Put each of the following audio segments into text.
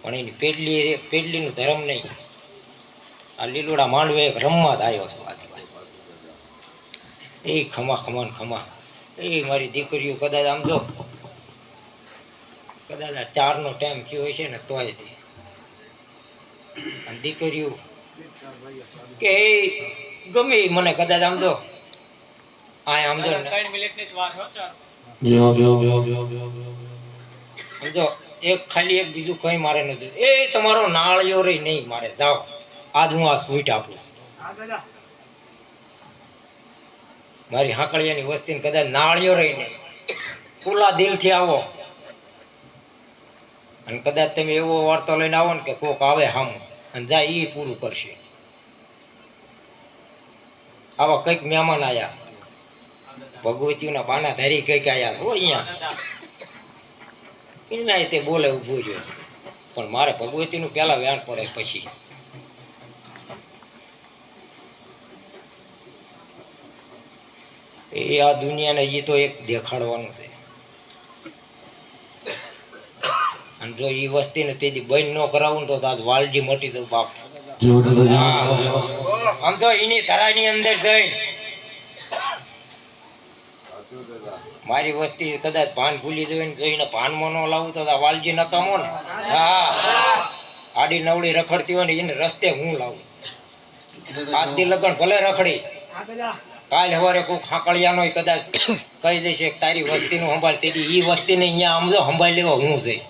પણ એની પેડલીનું ધર્મ નહીં. આ લીલુડા માંડવે એક રમવા જ આવ્યો છું. એ ખમા ખમા ખમા એ મારી દીકરીઓ કદાચ આમ જો કદાચ આ 4નો ટાઈમ થયો હોય છે ને તોય અને દીકરીઓ કે એ ગમે મને કદાચ આમ જો આમ જો સમજો એક ખાલી એક બીજું કઈ મારે નથી. એ તમારો નાળિયો રહી નહીં મારે જાઓ. આજ હું આ સ્વીટ આપું. મારી હાકળિયાની વસ્તીને કદાચ નાળિયો રહી નહીં. ખુલ્લા દિલથી આવો અને કદાચ તમે એવો વાર્તો લઈને આવો ને કે કોક આવે હામ અને જાય એ પૂરું કરશે. આવા કઈક મહેમાન આયા ભગવતીના બાના ધારી કઈક આયા હો અહીંયા એના તે બોલે ઉભું રહ્યો છે. પણ મારે ભગવતીનું પેલા વ્યાણ પડે પછી એ આ દુનિયાને એ તો એક દેખાડવાનું છે. અને જો એ વસ્તીને તેથી બંધ ન કરાવું ને તો આજ વાલજી મટી દઉં બાપ. આમ તો એની ધરાની અંદર જઈ મારી વસ્તી કદાચ ભાન ભૂલી જઈને જોઈને ભાનમાં ન લાવું તો વાલજી નકામો ને. હા આડી નવડી રખડતી હોય ને એને રસ્તે હું લાવું. આજથી લગન ભલે રખડી કાલ સવારે કોઈ ખાકળિયાનો કદાચ કહી દેશે તારી વસ્તીનું સંભાળ તેથી ઈ વસ્તીને અહીંયા આમ જો સંભાળી લેવા હું જઈ.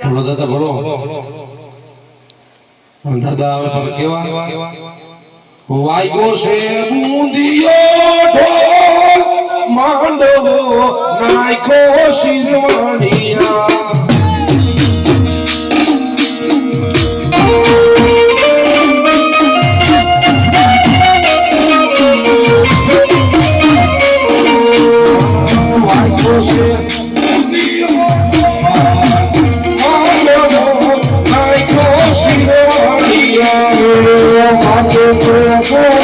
બોલો દાદા બોલો દાદા હવે તમે કેવા વાગ્યો છે મુંદિયો ઢોલ માંડવો નાખ્યો શિરવાણિયા Oh